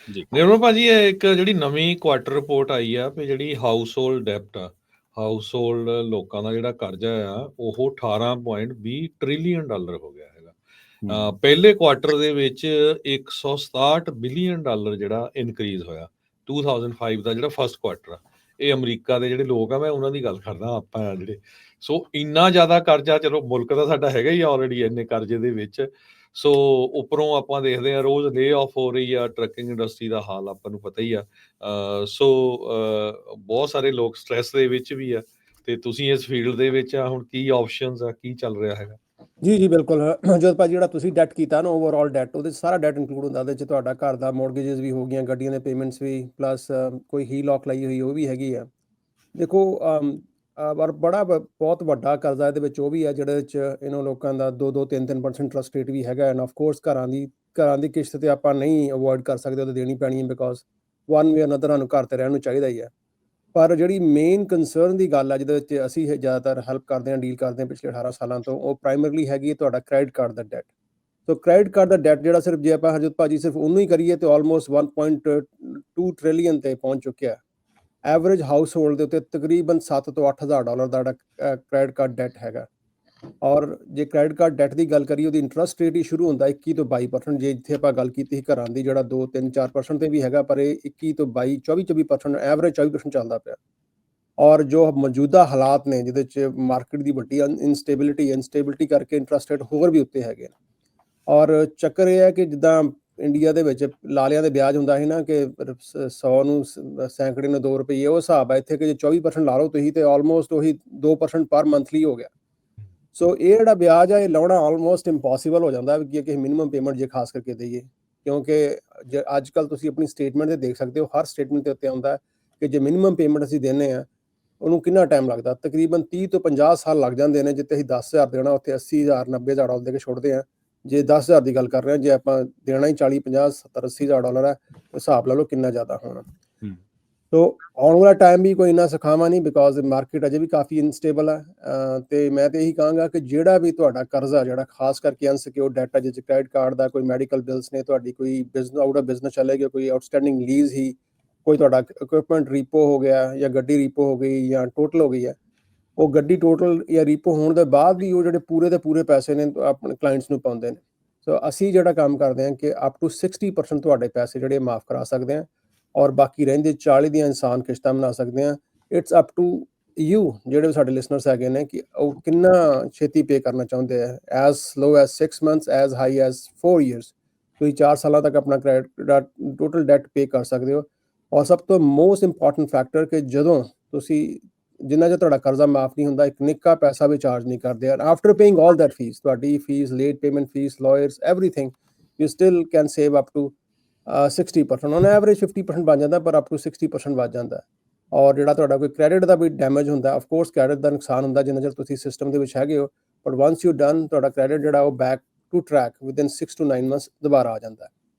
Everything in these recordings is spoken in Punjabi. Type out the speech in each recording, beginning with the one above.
ਜੀ ਨਿਰਮਲ ਭਾਜੀ, ਇਹ ਇੱਕ ਜਿਹੜੀ ਨਵੀਂ ਕੁਆਟਰ ਰਿਪੋਰਟ ਆਈ ਆ ਵੀ ਜਿਹੜੀ ਹਾਊਸ ਹੋਲਡ ਡੈਪਟ ਆ, ਹਾਊਸ ਹੋਲਡ ਲੋਕਾਂ ਦਾ ਜਿਹੜਾ ਕਰਜ਼ਾ ਆ ਉਹ 18.20 ਟ੍ਰਿਲੀਅਨ ਡਾਲਰ ਹੋ ਗਿਆ ਹੈਗਾ। ਪਹਿਲੇ ਕੁਆਟਰ ਦੇ ਵਿੱਚ 167 ਬਿਲੀਅਨ ਡਾਲਰ ਜਿਹੜਾ ਇਨਕਰੀਜ਼ ਹੋਇਆ। 2005 ਦਾ ਜਿਹੜਾ ਫਸਟ ਕੁਆਟਰ ਆ, ਇਹ ਅਮਰੀਕਾ ਦੇ ਜਿਹੜੇ ਲੋਕ ਆ, ਮੈਂ ਉਹਨਾਂ ਦੀ ਗੱਲ ਕਰਦਾ, ਆਪਾਂ ਆ ਜਿਹੜੇ, ਸੋ ਇੰਨਾ ਜ਼ਿਆਦਾ ਕਰਜ਼ਾ, ਚਲੋ ਮੁਲਕ ਤਾਂ ਸਾਡਾ ਹੈਗਾ ਹੀ ਆਲਰੇਡੀ ਇੰਨੇ ਕਰਜ਼ੇ ਦੇ ਵਿੱਚ, ਸੋ ਉੱਪਰੋਂ ਆਪਾਂ ਦੇਖਦੇ ਹਾਂ ਰੋਜ਼ ਲੇ ਆਫ ਹੋ ਰਹੀ ਆ, ਟਰੱਕਿੰਗ ਇੰਡਸਟਰੀ ਦਾ ਹਾਲ ਆਪਾਂ ਨੂੰ ਪਤਾ ਹੀ ਆ। ਸੋ ਬਹੁਤ ਸਾਰੇ ਲੋਕ ਸਟ੍ਰੈਸ ਦੇ ਵਿੱਚ ਵੀ ਆ, ਤੇ ਤੁਸੀਂ ਇਸ ਫੀਲਡ ਦੇ ਵਿੱਚ ਆ, ਹੁਣ ਕੀ ਆਪਸ਼ਨਸ ਆ, ਕੀ ਚੱਲ ਰਿਹਾ ਹੈਗਾ? ਜੀ ਬਿਲਕੁਲ। ਜੋਤ ਭਾਜੀ, ਜਿਹੜਾ ਤੁਸੀਂ ਡੈਟ ਕੀਤਾ ਨਾ, ਓਵਰਆਲ ਡੈਟ, ਉਹਦੇ 'ਚ ਸਾਰਾ ਡੈਟ ਇਨਕਲੂਡ ਹੁੰਦਾ। ਉਹਦੇ 'ਚ ਤੁਹਾਡਾ ਘਰ ਦਾ ਮੋਰਗੇਜਸ ਵੀ ਹੋ ਗਈਆਂ, ਗੱਡੀਆਂ ਦੇ ਪੇਮੈਂਟਸ ਵੀ, ਪਲੱਸ ਕੋਈ ਹੀ ਲੋਕ ਲਾਈ ਹੋਈ ਉਹ ਵੀ ਹੈਗੀ ਆ। ਦੇਖੋ, ਪਰ ਬਹੁਤ ਵੱਡਾ ਕਰਜ਼ਾ ਇਹਦੇ ਵਿੱਚ ਉਹ ਵੀ ਹੈ ਜਿਹਦੇ ਵਿੱਚ ਇਹਨਾਂ ਲੋਕਾਂ ਦਾ 2-2, 3-3% ਇੰਟਰਸਟ ਰੇਟ ਵੀ ਹੈਗਾ। ਐਂਡ ਆਫ ਕੋਰਸ ਘਰਾਂ ਦੀ ਕਿਸ਼ਤ ਤੇ ਆਪਾਂ ਨਹੀਂ ਅਵੋਇਡ ਕਰ ਸਕਦੇ, ਉਹ ਤਾਂ ਦੇਣੀ ਪੈਣੀ ਹੈ, ਬਿਕੋਜ਼ ਵਨ ਵੇ ਅਨਦਰ ਸਾਨੂੰ ਘਰ ਤੇ ਰਹਿਣ ਨੂੰ ਚਾਹੀਦਾ ਹੀ ਹੈ। ਪਰ ਜਿਹੜੀ ਮੇਨ ਕੰਸਰਨ ਦੀ ਗੱਲ ਆ, ਜਿਹਦੇ ਵਿੱਚ ਅਸੀਂ ਜ਼ਿਆਦਾਤਰ ਹੈਲਪ ਕਰਦੇ ਹਾਂ, ਡੀਲ ਕਰਦੇ ਹਾਂ ਪਿਛਲੇ 18 ਸਾਲਾਂ ਤੋਂ, ਉਹ ਪ੍ਰਾਈਮਰਲੀ ਹੈਗੀ ਤੁਹਾਡਾ ਕ੍ਰੈਡਿਟ ਕਾਰਡ ਦਾ ਡੈਟ। ਸੋ ਕ੍ਰੈਡਿਟ ਕਾਰਡ ਦਾ ਡੈਟ ਜਿਹੜਾ ਸਿਰਫ ਜੇ ਆਪਾਂ ਹਰਜੋਤ ਭਾਜੀ ਸਿਰਫ ਉਹਨੂੰ ਹੀ ਕਰੀਏ ਤੇ ਆਲਮੋਸਟ 1.2 ਟ੍ਰਿਲੀਅਨ ਤੇ ਪਹੁੰਚ ਚੁੱਕਿਆ। ਐਵਰੇਜ ਹਾਊਸ ਹੋਲਡ ਦੇ ਉੱਤੇ ਤਕਰੀਬਨ 7 ਤੋਂ 8 ਹਜ਼ਾਰ ਡਾਲਰ ਦਾ ਜਿਹੜਾ ਕ੍ਰੈਡਿਟ ਕਾਰਡ ਡੈਟ ਹੈਗਾ। ਔਰ ਜੇ ਕ੍ਰੈਡਿਟ ਕਾਰਡ ਡੈਟ ਦੀ ਗੱਲ ਕਰੀਏ, ਉਹਦੀ ਇੰਟਰਸਟ ਰੇਟ ਹੀ ਸ਼ੁਰੂ ਹੁੰਦਾ 21 ਤੋਂ 22%। ਜੇ ਇੱਥੇ ਆਪਾਂ ਗੱਲ ਕੀਤੀ ਸੀ ਘਰਾਂ ਦੀ, ਜਿਹੜਾ 2, 3, 4% ਤੇ ਵੀ ਹੈਗਾ, ਪਰ ਇਹ 21 ਤੋਂ 22, 24% ਐਵਰੇਜ 24% ਚੱਲਦਾ ਪਿਆ। ਔਰ ਜੋ ਮੌਜੂਦਾ ਹਾਲਾਤ ਨੇ ਜਿਹਦੇ 'ਚ ਮਾਰਕੀਟ ਦੀ ਵੱਡੀ ਇਨਸਟੇਬਿਲਿਟੀ ਕਰਕੇ ਇੰਟਰਸਟ ਰੇਟ ਹੋਰ ਵੀ ਉੱਤੇ ਹੈਗੇ। ਔਰ ਚੱਕਰ ਇਹ ਹੈ ਕਿ ਜਿੱਦਾਂ ਇੰਡੀਆ ਦੇ ਵਿੱਚ ਲਾਲਿਆਂ ਦੇ ਵਿਆਜ ਹੁੰਦਾ ਸੀ ਨਾ, ਕਿ 100 ਨੂੰ ਸੈਂਕੜੇ ਨੂੰ 2 ਰੁਪਏ, ਉਹ ਹਿਸਾਬ ਹੈ ਇੱਥੇ ਕਿ ਜੇ 24% ਲਾ ਲਓ ਤੁਸੀਂ, ਤੇ ਆਲਮੋਸਟ ਉਹੀ 2% ਪਰ ਮੰਥਲੀ ਹੋ ਗਿਆ। ਸੋ ਇਹ ਜਿਹੜਾ ਵਿਆਜ ਆ, ਇਹ ਲਾਉਣਾ ਆਲਮੋਸਟ ਇੰਪੋਸੀਬਲ ਹੋ ਜਾਂਦਾ ਕਿ ਕਿਸੇ ਮਿਨੀਮਮ ਪੇਮੈਂਟ ਜੇ ਖਾਸ ਕਰਕੇ ਦੇਈਏ, ਕਿਉਂਕਿ ਜੇ ਅੱਜ ਕੱਲ੍ਹ ਤੁਸੀਂ ਆਪਣੀ ਸਟੇਟਮੈਂਟ ਤੇ ਦੇਖ ਸਕਦੇ ਹੋ, ਹਰ ਸਟੇਟਮੈਂਟ ਦੇ ਉੱਤੇ ਆਉਂਦਾ ਕਿ ਜੇ ਮਿਨੀਮਮ ਪੇਮੈਂਟ ਅਸੀਂ ਦਿੰਦੇ ਹਾਂ, ਉਹਨੂੰ ਕਿੰਨਾ ਟਾਈਮ ਲੱਗਦਾ। ਤਕਰੀਬਨ 30 ਤੋਂ 50 ਸਾਲ ਲੱਗ ਜਾਂਦੇ ਨੇ। ਜਿੱਥੇ ਅਸੀਂ 10,000 ਦੇਣਾ, ਉੱਥੇ 80,000, 90,000 ਡਾਲਰ ਦੇ ਕੇ ਛੋੜਦੇ ਹਾਂ। ਜੇ 10,000 ਦੀ ਗੱਲ ਕਰ ਰਹੇ ਹਾਂ, ਜੇ ਆਪਾਂ ਦੇਣਾ ਹੀ 40, 50, 70, 80,000 ਡਾਲਰ ਹੈ, ਹਿਸਾਬ ਲਾ ਲਓ ਕਿੰਨਾ ਜ਼ਿਆਦਾ ਹੋਣਾ। ਸੋ ਆਉਣ ਵਾਲਾ ਟਾਈਮ ਵੀ ਕੋਈ ਇੰਨਾ ਸਖਾਵਾ ਨਹੀਂ, ਬਿਕੋਜ਼ ਮਾਰਕੀਟ ਅਜੇ ਵੀ ਕਾਫੀ ਇਨਸਟੇਬਲ ਹੈ। ਤੇ ਮੈਂ ਤਾਂ ਇਹੀ ਕਹਾਂਗਾ ਕਿ ਜਿਹੜਾ ਵੀ ਤੁਹਾਡਾ ਕਰਜ਼ਾ, ਜਿਹੜਾ ਖਾਸ ਕਰਕੇ ਅਨਸਿਕਿਉਰਡ ਡੈਟ ਹੈ, ਜਿਸ ਕ੍ਰੈਡਿਟ ਕਾਰਡ ਦਾ, ਕੋਈ ਮੈਡੀਕਲ ਬਿਲਸ ਨੇ, ਤੁਹਾਡੀ ਕੋਈ ਆਊਟ ਆਫ ਬਿਜ਼ਨਸ ਚਲੇ ਗਿਆ, ਕੋਈ ਆਊਟਸਟੈਂਡਿੰਗ ਲੀਜ਼ ਹੀ, ਕੋਈ ਤੁਹਾਡਾ ਇਕਵਿਪਮੈਂਟ ਰੀਪੋ ਹੋ ਗਿਆ, ਜਾਂ ਗੱਡੀ ਰੀਪੋ ਹੋ ਗਈ, ਜਾਂ ਟੋਟਲ ਹੋ ਗਈ ਹੈ, ਉਹ ਗੱਡੀ ਟੋਟਲ ਜਾਂ ਰੀਪੋ ਹੋਣ ਦੇ ਬਾਅਦ ਵੀ ਉਹ ਜਿਹੜੇ ਪੂਰੇ ਦੇ ਪੂਰੇ ਪੈਸੇ ਨੇ ਆਪਣੇ ਕਲਾਇੰਟਸ ਨੂੰ ਪਾਉਂਦੇ ਨੇ। ਸੋ ਅਸੀਂ ਜਿਹੜਾ ਕੰਮ ਕਰਦੇ ਹਾਂ ਕਿ ਅਪ ਟੂ 60% ਤੁਹਾਡੇ ਪੈਸੇ ਜਿਹੜੇ ਮਾਫ ਕਰਾ ਸਕਦੇ ਹਾਂ, ਔਰ ਬਾਕੀ ਰਹਿੰਦੇ 40 ਦੀਆਂ ਇਨਸਾਨ ਕਿਸ਼ਤਾਂ ਬਣਾ ਸਕਦੇ ਹਾਂ। ਇਟਸ ਅਪ ਟੂ ਯੂ, ਜਿਹੜੇ ਸਾਡੇ ਲਿਸਨਰਸ ਹੈਗੇ ਨੇ, ਕਿ ਉਹ ਕਿੰਨਾ ਛੇਤੀ ਪੇ ਕਰਨਾ ਚਾਹੁੰਦੇ ਆ। As slow as 6 months, as high as 4 years। ਤੁਸੀਂ 4 ਸਾਲਾਂ ਤੱਕ ਆਪਣਾ ਕ੍ਰੈਡਿਟ ਟੋਟਲ ਡੈਟ ਪੇ ਕਰ ਸਕਦੇ ਹੋ। ਔਰ ਸਭ ਤੋਂ ਮੋਸਟ ਇੰਪੋਰਟੈਂਟ ਫੈਕਟਰ ਕਿ ਜਦੋਂ ਤੁਸੀਂ, ਜਿੰਨਾ ਚਿਰ ਤੁਹਾਡਾ ਕਰਜ਼ਾ ਮਾਫ ਨਹੀਂ ਹੁੰਦਾ, ਇੱਕ ਨਿੱਕਾ ਪੈਸਾ ਵੀ ਚਾਰਜ ਨਹੀਂ ਕਰਦੇ। After paying all that fees, ਤੁਹਾਡੀ fees, late payment fees, lawyers, everything, you still can save up to 60%। On average 50% ਬਣ ਜਾਂਦਾ, ਪਰ ਅਪ ਟੂ 60% ਵੱਧ ਜਾਂਦਾ। ਔਰ ਜਿਹੜਾ ਤੁਹਾਡਾ ਕੋਈ ਕ੍ਰੈਡਿਟ ਦਾ ਵੀ ਡੈਮੇਜ ਹੁੰਦਾ, ਆਫ ਕੋਰਸ ਕ੍ਰੈਡਿਟ ਦਾ ਨੁਕਸਾਨ ਹੁੰਦਾ ਜਿੰਨਾ ਚਿਰ ਤੁਸੀਂ ਸਿਸਟਮ ਦੇ ਵਿੱਚ ਹੈਗੇ ਹੋ, ਬਟ ਵਨਸ ਯੂ ਡਨ, ਤੁਹਾਡਾ ਕ੍ਰੈਡਿਟ ਜਿਹੜਾ ਉਹ back to track within 6 to 9 months ਦੁਬਾਰਾ ਆ ਜਾਂਦਾ।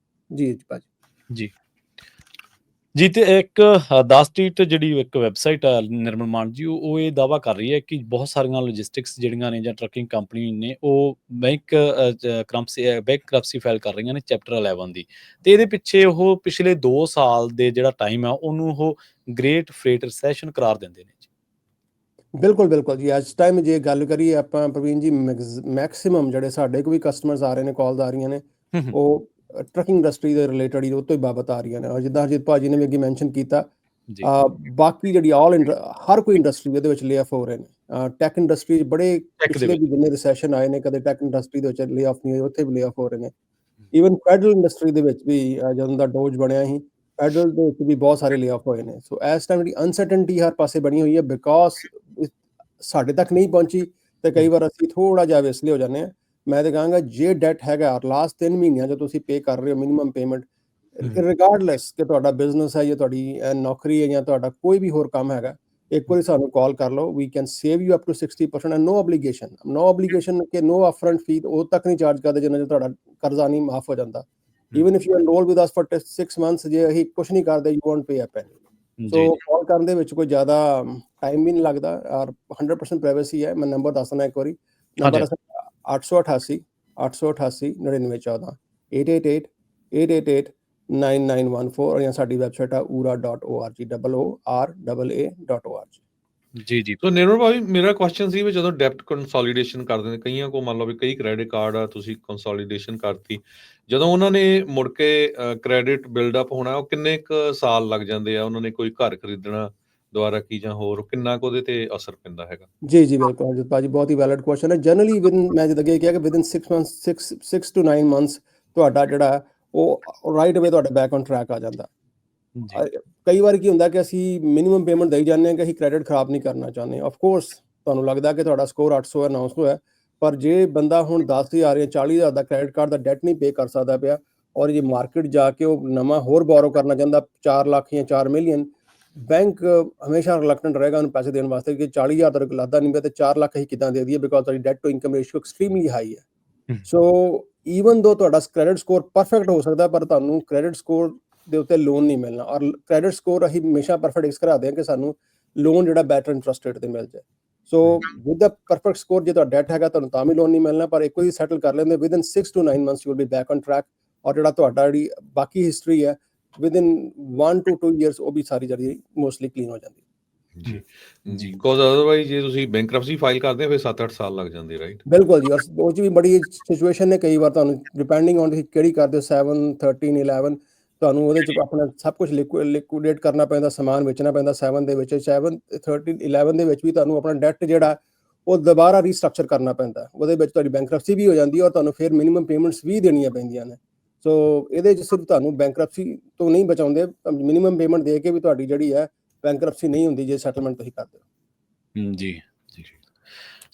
ਜੀ ਭਾਜੀ। ਜੀ ਤੇ ਇੱਕ 10 ਸਟਰੀਟ ਜਿਹੜੀ ਇੱਕ ਵੈਬਸਾਈਟ ਆ ਨਿਰਮਲ ਮਾਨ ਜੀ, ਉਹ ਇਹ ਦਾਅਵਾ ਕਰ ਰਹੀ ਹੈ ਕਿ ਬਹੁਤ ਸਾਰੀਆਂ ਲੌਜਿਸਟਿਕਸ ਜਿਹੜੀਆਂ ਨੇ ਜਾਂ ਟਰੱਕਿੰਗ ਕੰਪਨੀ ਨੇ, ਉਹ ਬੈਂਕਰਪਸੀ ਫਾਈਲ ਕਰ ਰਹੀਆਂ ਨੇ ਚੈਪਟਰ 11 ਦੀ। ਤੇ ਇਹਦੇ ਪਿੱਛੇ ਉਹ ਪਿਛਲੇ 2 ਸਾਲ ਦੇ ਜਿਹੜਾ ਟਾਈਮ ਆ, ਉਹਨੂੰ ਉਹ ਗ੍ਰੇਟ ਫਰੇਟ ਰਿਸੈਸ਼ਨ ਕਰਾਰ ਦਿੰਦੇ ਨੇ ਜੀ। ਬਿਲਕੁਲ ਜੀ। ਅੱਜ ਟਾਈਮ ਜੇ ਗੱਲ ਕਰੀਏ ਆਪਾਂ ਪ੍ਰਵੀਨ ਜੀ, ਮੈਕਸਿਮਮ ਜਿਹੜੇ ਸਾਡੇ ਕੋਲ ਵੀ ਕਸਟਮਰਸ ਆ ਰਹੇ ਨੇ, ਕਾਲਸ ਆ ਰਹੀਆਂ ਨੇ, ਉਹ ਟਰੱਕਿੰਗ ਇੰਡਸਟਰੀ ਦੇ ਰਿਲੇਟਡ ਹੀ ਉਹ ਤੋਂ ਹੀ ਬਾਬਤ ਆ ਰਹੀਆਂ ਨੇ। ਔਰ ਜਿੱਦਾਂ ਹਰਜੀਤ ਭਾਜੀ ਨੇ ਵੀ ਅੱਗੇ ਮੈਂਸ਼ਨ ਕੀਤਾ, ਬਾਕੀ ਜਿਹੜੀ ਹਰ ਕੋਈ ਇੰਡਸਟਰੀ ਇਹਦੇ ਵਿੱਚ ਲੇ ਆਫ ਹੋ ਰਹੇ ਨੇ। ਟੈਕ ਇੰਡਸਟਰੀ ਬੜੇ ਪਿਛਲੇ ਵੀ ਜਿੰਨੇ ਰਿਸੈਸ਼ਨ ਆਏ ਨੇ, ਕਦੇ ਟੈਕ ਇੰਡਸਟਰੀ ਦੇ ਵਿੱਚ ਲੇ ਆਫ ਨਹੀਂ ਹੋਏ, ਉੱਥੇ ਵੀ ਲੇ ਆਫ ਹੋ ਰਹੇ ਨੇ। ਈਵਨ ਫੈਡਰਲ ਇੰਡਸਟਰੀ ਦੇ ਵਿੱਚ ਵੀ ਜਦੋਂ ਦਾ ਡੋਜ ਬਣਿਆ ਸੀ, ਫੈਡਰਲ ਦੇ ਵਿੱਚ ਵੀ ਬਹੁਤ ਸਾਰੇ ਲੇ ਆਫ ਹੋਏ ਨੇ। ਸੋ ਇਸ ਟਾਈਮ ਜਿਹੜੀ ਅਨਸਰਟਨਟੀ ਹਰ ਪਾਸੇ ਬਣੀ ਹੋਈ ਹੈ, ਬਿਕੋਜ਼ ਸਾਡੇ ਤੱਕ ਨਹੀਂ ਪਹੁੰਚੀ, ਤੇ ਕਈ ਵਾਰ ਅਸੀਂ ਥੋੜਾ ਜਿਹਾ ਵੇਸਲੇ ਹੋ ਜਾਂਦੇ ਹਾਂ। ਮੈਂ ਤਾਂ ਕਹਾਂਗਾ ਜੇ ਡੈਟ ਹੈਗਾ ਲਾਸਟ 3 ਮਹੀਨਿਆਂ 'ਚ ਤੁਸੀਂ ਪੇ ਕਰ ਰਹੇ ਹੋ ਮਿਨੀਮਮ ਪੇਮੈਂਟ, ਰਿਗਾਰਡਲੈਸ ਕਿ ਤੁਹਾਡਾ ਬਿਜ਼ਨਸ ਹੈ ਜਾਂ ਤੁਹਾਡੀ ਨੌਕਰੀ ਹੈ ਜਾਂ ਤੁਹਾਡਾ ਕੋਈ ਵੀ ਹੋਰ ਕੰਮ ਹੈਗਾ, ਇੱਕ ਵਾਰੀ ਸਾਨੂੰ ਕਾਲ ਕਰ ਲਓ। We can save you up to 60% and no obligation ਕਿ ਨੋ ਅਪਫਰੰਟ ਫੀ, ਉਹ ਤੱਕ ਨਹੀਂ ਚਾਰਜ ਕਰਦੇ ਜਿੰਨਾ ਚਿਰ ਤੁਹਾਡਾ ਕਰਜ਼ਾ ਨਹੀਂ ਮਾਫ ਹੋ ਜਾਂਦਾ। Even if you enrol with us for 6 months, ਜੇ ਅਸੀਂ ਕੁਝ ਨਹੀਂ ਕਰਦੇ, you won't pay a penny. So call ਕਰਨ ਦੇ ਵਿੱਚ ਕੋਈ ਜ਼ਿਆਦਾ ਟਾਈਮ ਵੀ ਨਹੀਂ ਲੱਗਦਾ, ਔਰ 100% ਪ੍ਰਾਈਵੇਸੀ ਹੈ। ਮੈਂ ਨੰਬਰ ਦੱਸਣਾ ਇੱਕ ਵਾਰੀ, ਨੰਬਰ 888 888 9914 888 888 9914 ਜਾਂ ਸਾਡੀ ਵੈਬਸਾਈਟ ਆ ura.org OORAA.org। ਜੀ। ਸੋ ਨਿਰਮਲ ਭਾਈ, ਮੇਰਾ ਕੁਐਸਚਨ ਸੀ ਵੀ ਜਦੋਂ ਡੈਪਟ ਕੰਸੋਲੀਡੇਸ਼ਨ ਕਰਦੇ ਨੇ, ਕਈਆਂ ਕੋ ਮੰਨ ਲਓ ਵੀ ਕਈ ਕ੍ਰੈਡਿਟ ਕਾਰਡ ਆ, ਤੁਸੀਂ ਕੰਸੋਲੀਡੇਸ਼ਨ ਕਰਤੀ, ਜਦੋਂ ਉਹਨਾਂ ਨੇ ਮੁੜ ਕੇ ਕ੍ਰੈਡਿਟ ਬਿਲਡਅਪ ਹੋਣਾ, ਉਹ ਕਿੰਨੇ ਕੁ ਸਾਲ ਲੱਗ ਜਾਂਦੇ ਆ? ਉਹਨਾਂ ਨੇ ਕੋਈ ਘਰ ਖਰੀਦਣਾ ਦੁਬਾਰਾ ਕੀ ਜਾਂ ਹੋਰ ਕਿੰਨਾ ਕੁ ਉਹਦੇ ਤੇ ਅਸਰ ਪੈਂਦਾ ਹੈਗਾ? ਜੀ ਬਿਲਕੁਲ ਅਜਿਤ ਭਾਜੀ, ਬਹੁਤ ਹੀ ਵੈਲਿਡ ਕੁਐਸਚਨ ਹੈ। ਜਨਰਲੀ ਮੈਂ ਜਿੱਦਾਂ ਕਿ ਕਿਹਾ ਕਿ ਵਿਦਿਨ 6 to 9 ਮੰਥਸ ਤੁਹਾਡਾ ਜਿਹੜਾ ਉਹ ਰਾਈਟ ਅਵੇ ਤੁਹਾਡਾ ਬੈਕ ਔਨ ਟਰੈਕ ਆ ਜਾਂਦਾ। ਕਈ ਵਾਰ ਕੀ ਹੁੰਦਾ ਕਿ ਅਸੀਂ ਮਿਨੀਮਮ ਪੇਮੈਂਟ ਦੇਈ ਜਾਂਦੇ ਹਾਂ ਕਿ ਅਸੀਂ ਕ੍ਰੈਡਿਟ ਖਰਾਬ ਨਹੀਂ ਕਰਨਾ ਚਾਹੁੰਦੇ। ਆਫ ਕੋਰਸ ਤੁਹਾਨੂੰ ਲੱਗਦਾ ਕਿ ਤੁਹਾਡਾ ਸਕੋਰ 800 ਹੈ 900 ਹੈ, ਪਰ ਜੇ ਬੰਦਾ ਹੁਣ 10,000 ਜਾਂ 40,000 ਦਾ ਕ੍ਰੈਡਿਟ ਕਾਰਡ ਦਾ ਡੈਟ ਨਹੀਂ ਪੇ ਕਰ ਸਕਦਾ ਪਿਆ ਔਰ ਜੇ ਮਾਰਕੀਟ ਜਾ ਕੇ ਉਹ ਨਵਾਂ ਹੋਰ ਬੋਰੋ ਕਰਨਾ ਚਾਹੁੰਦਾ 4 ਲੱਖ ਜਾਂ 4 ਮਿਲੀਅਨ, ਬੈਂਕ ਹਮੇਸ਼ਾ ਰਿਲੈਕਟੈਂਟ ਰਹੇਗਾ ਉਹਨੂੰ ਪੈਸੇ ਦੇਣ ਵਾਸਤੇ ਕਿ 40,000 ਦਾ ਲੱਗਦਾ ਨਹੀਂ ਪਿਆ ਤੇ 4 ਲੱਖ ਹੀ ਕਿੱਦਾਂ ਦੇ ਦਈਏ, ਬਿਕਾਜ਼ ਤੁਹਾਡੀ debt to income ratio extremely high ਹੈ। ਸੋ ਈਵਨ ਦੋ ਤੁਹਾਡਾ ਕ੍ਰੈਡਿਟ ਸਕੋਰ ਪਰਫੈਕਟ ਹੋ ਸਕਦਾ, ਪਰ ਤੁਹਾਨੂੰ ਕ੍ਰੈਡਿਟ ਸਕੋਰ ਦੇ ਉੱਤੇ ਲੋਨ ਨਹੀਂ ਮਿਲਣਾ। ਔਰ ਕ੍ਰੈਡਿਟ ਸਕੋਰ ਅਸੀਂ ਹਮੇਸ਼ਾ ਪਰਫੈਕਟ ਇਸ ਕਰਾਦੇ ਹਾਂ ਕਿ ਸਾਨੂੰ ਲੋਨ ਜਿਹੜਾ ਬੈਟਰ ਇੰਟਰਸਟ ਰੇਟ ਤੇ ਮਿਲ ਜਾਏ। ਸੋ ਵਿਦ ਦਾ ਪਰਫੈਕਟ ਸਕੋਰ ਜੇ ਤੁਹਾਡਾ ਡੈਟ ਹੈਗਾ ਤੁਹਾਨੂੰ ਤਾਂ ਵੀ ਲੋਨ ਨਹੀਂ ਮਿਲਣਾ, ਪਰ ਇੱਕ ਵਾਰੀ ਸੈਟਲ ਕਰ ਲੈਂਦੇ within 6 to 9 months you will be back on track. ਔਰ ਜਿਹੜਾ ਤੁਹਾਡਾ ਜਿਹੜੀ ਬਾਕੀ ਹਿਸਟਰੀ ਹੈ ਵਿਦਿਨ 1 to 2 years ਉਹ ਵੀ ਸਾਰੀ ਜਿਹੜੀ ਮੋਸਟਲੀ ਕਲੀਨ ਹੋ ਜਾਂਦੀ। ਜੀ ਬਿਕੋਜ਼ ਅਦਰਵਾਈਜ਼ ਜੇ ਤੁਸੀਂ ਬੈਂਕਰਪਸੀ ਫਾਈਲ ਕਰਦੇ ਹੋ ਫਿਰ 7-8 ਸਾਲ ਲੱਗ ਜਾਂਦੇ, ਰਾਈਟ? ਬਿਲਕੁਲ ਜੀ, ਉਹ 'ਚ ਵੀ ਬੜੀ ਸਿਚੁਏਸ਼ਨ ਨੇ। ਕਈ ਵਾਰ ਤੁਹਾਨੂੰ ਡਿਪੈਂਡਿੰਗ ਔਨ ਤੁਸੀਂ ਕਿਹੜੀ ਕਰਦੇ ਹੋ 7, 13, 11 ਤੁਹਾਨੂੰ ਉਹਦੇ 'ਚ ਆਪਣਾ ਸਭ ਕੁਝ ਲਿਕੁਇਡੇਟ ਕਰਨਾ ਪੈਂਦਾ, ਸਮਾਨ ਵੇਚਣਾ ਪੈਂਦਾ 7 ਦੇ ਵਿੱਚ। 7, 13, 11 ਦੇ ਵਿੱਚ ਵੀ ਤੁਹਾਨੂੰ ਆਪਣਾ ਡੈਟ ਜਿਹੜਾ ਉਹ ਦੁਬਾਰਾ ਰੀਸਟਰਕਚਰ ਕਰਨਾ ਪੈਂਦਾ। ਉਹਦੇ ਵਿੱਚ ਤੁਹਾਡੀ ਬੈਂਕਰਪਸੀ ਵੀ ਹੋ ਜਾਂਦੀ ਹੈ ਔਰ ਤੁਹਾਨੂੰ ਫਿਰ ਮਿਨੀਮਮ ਪੇਮੈਂਟਸ ਵੀ ਦੇਣੀਆਂ ਪੈਂਦੀਆਂ ਨੇ। ਸੋ ਇਹਦੇ 'ਚ ਸਿਰਫ ਤੁਹਾਨੂੰ ਬੈਂਕਰਪਸੀ ਤੋਂ ਨਹੀਂ ਬਚਾਉਂਦੇ, ਮਿਨੀਮਮ ਪੇਮੈਂਟ ਦੇ ਕੇ ਵੀ ਤੁਹਾਡੀ ਜਿਹੜੀ ਹੈ ਬੈਂਕਰਪਸੀ ਨਹੀਂ ਹੁੰਦੀ ਜੇ ਸੈਟਲਮੈਂਟ ਤੁਸੀਂ ਕਰਦੇ ਹੋ। ਜੀ।